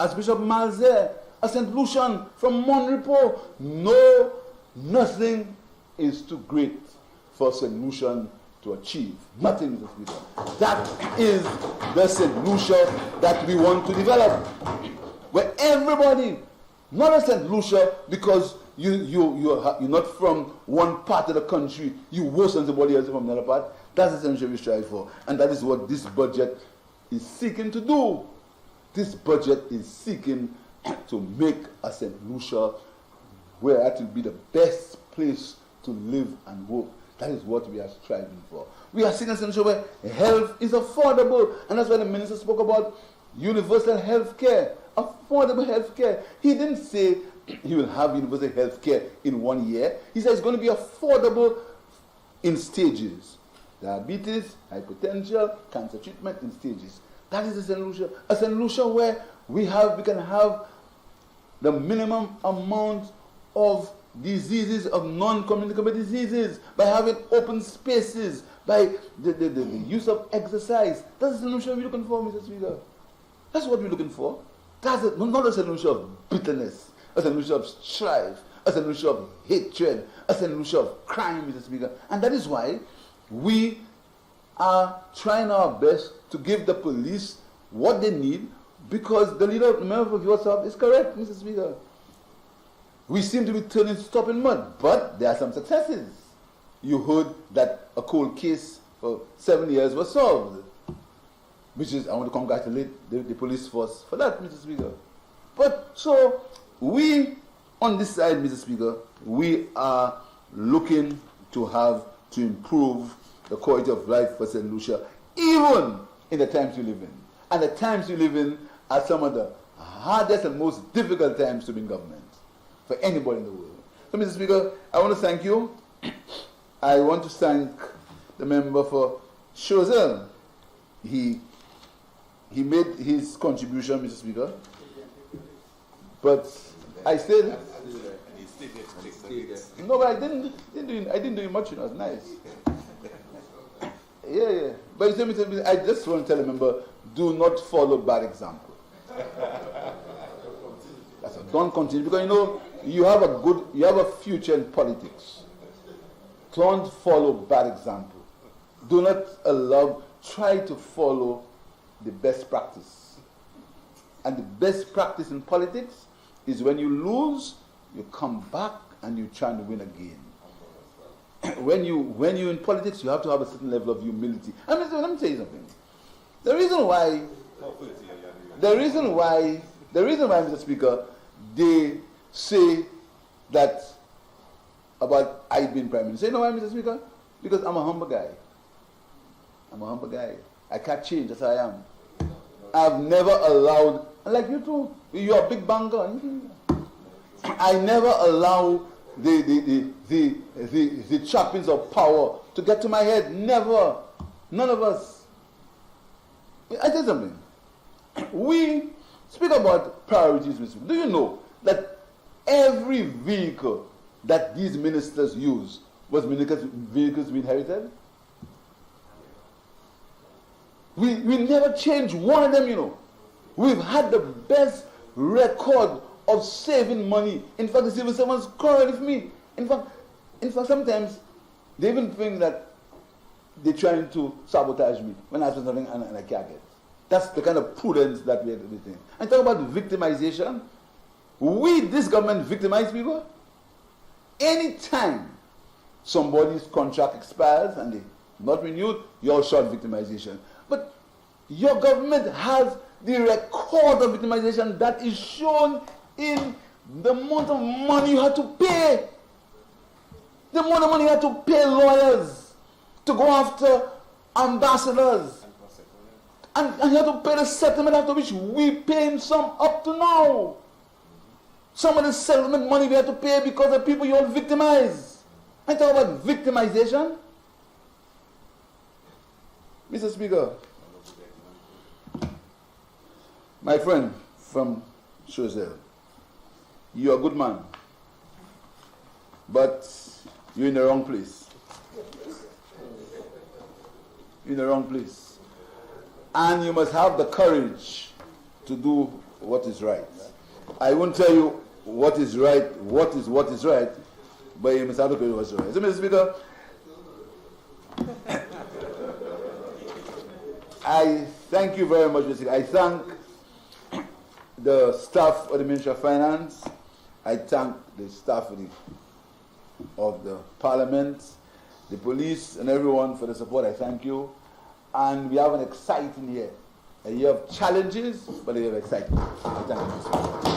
Archbishop Malzer, a St. Lucian from Monrepo. No, nothing is too great for St. Lucian to achieve. Nothing, Mr. Speaker. That is the St. Lucia that we want to develop. Where everybody, not a St. Lucia because you're not from one part of the country, you worse than somebody else from another part. That's the St. Lucia we strive for. And that is what this budget is seeking to do. This budget is seeking to make a St. Lucia where that will be the best place to live and work. That is what we are striving for. We are seeking a St. Lucia where health is affordable. And that's why the minister spoke about universal health care, affordable health care. He didn't say he will have universal health care in 1 year. He said it's going to be affordable in stages. Diabetes, hypertension, cancer treatment in stages. That is a St. Lucia. A St. Lucia where we can have the minimum amount of diseases, of non-communicable diseases, by having open spaces, by the use of exercise. That's the St. Lucia we're looking for, Mr. Speaker. That's what we're looking for. That's it. Not a St. Lucia of bitterness, a St. Lucia of strife, a St. Lucia of hatred, a St. Lucia of crime, Mr. Speaker. And that is why we are trying our best to give the police what they need, because the leader, member of yourself, is correct, Mr. Speaker. We seem to be turning stop in mud, but there are some successes. You heard that a cold case for 7 years was solved, which is, I want to congratulate the police force for that, Mr. Speaker. But so we, on this side, Mr. Speaker, we are looking to improve the quality of life for St. Lucia, even in the times we live in. And the times we live in are some of the hardest and most difficult times to be in government for anybody in the world. So, Mr. Speaker, I want to thank you. I want to thank the member for Choiseul. He made his contribution, Mr. Speaker. But I said, no, but I didn't do much. It was nice. Yeah. But you see, Mr. Speaker, I just want to tell a member, do not follow bad example. That's it. Don't continue, because you have a future in politics. Don't follow bad example. Do not try to follow the best practice. And the best practice in politics is when you lose, you come back and you try to win again. When you're in politics, you have to have a certain level of humility. I mean, let me tell you something. The reason why, Mr. Speaker, they say that about I being Prime Minister. You know why, Mr. Speaker? Because I'm a humble guy. I can't change, that's how I am. I've never allowed, like you too, you're a big banker. I never allow the trappings of power to get to my head. Never. None of us. I tell you something. We speak about priorities. Do you know that every vehicle that these ministers use was vehicles we inherited? We never changed one of them, you know. We've had the best record of saving money. In fact, the civil servants quarrel with me. In fact, sometimes they even think that they're trying to sabotage me when I ask for something and I can't get. That's the kind of prudence that we are doing. And talk about victimization. This government victimize people. Anytime somebody's contract expires and they're not renewed, you're short victimization. But your government has the record of victimization that is shown in the amount of money you had to pay. The amount of money you had to pay lawyers to go after ambassadors. And you have to pay the settlement after which we paying some up to now. Some of the settlement money we have to pay because of people you all victimize. I talk about victimization. Mr. Speaker, my friend from Choiseul, you're a good man, but you're in the wrong place. You're in the wrong place. And you must have the courage to do what is right. I won't tell you what is right, what is right, but you must have the courage to do what's right. So, Mr. Speaker, I thank you very much, Mr. Speaker. I thank the staff of the Ministry of Finance. I thank the staff of the Parliament, the police, and everyone for the support. I thank you. And we have an exciting year. A year of challenges, but a year of excitement. I thank you.